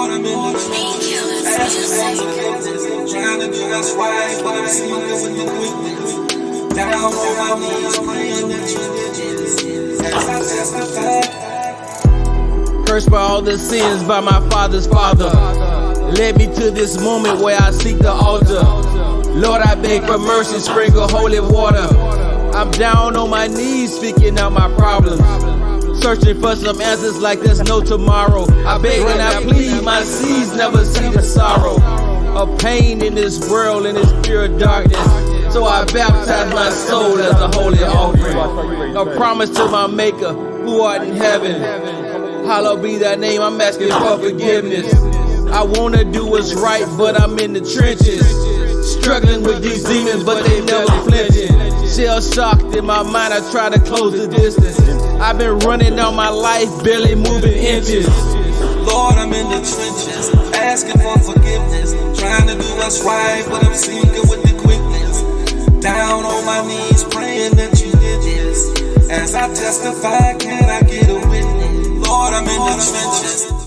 Lord, I'm in the trenches, asking for forgiveness, trying to do what's right, but I'm seeing with the quickness. Down on my knees, praying that you did this, as I testify. Cursed by all the sins by my father's father, led me to this moment where I seek the altar. Lord, I beg for mercy, sprinkle holy water. I'm down on my knees, speaking out my problems, searching for some answers like there's no tomorrow. I beg and I plead, my seeds never see the sorrow of pain in this world, in this pure darkness. So I baptize my soul as a holy offering, a promise to my maker who art in heaven. Hallowed be thy name, I'm asking for forgiveness. I wanna do what's right, but I'm in the trenches, struggling with these demons, but they never flinching. Shell shocked in my mind, I try to close the distance. I've been running all my life, barely moving inches. Lord, I'm in the trenches, asking for forgiveness, trying to do what's right, but I'm seeking with the quickness. Down on my knees, praying that you did this. As I testify, can I get a witness? Lord, I'm in the trenches.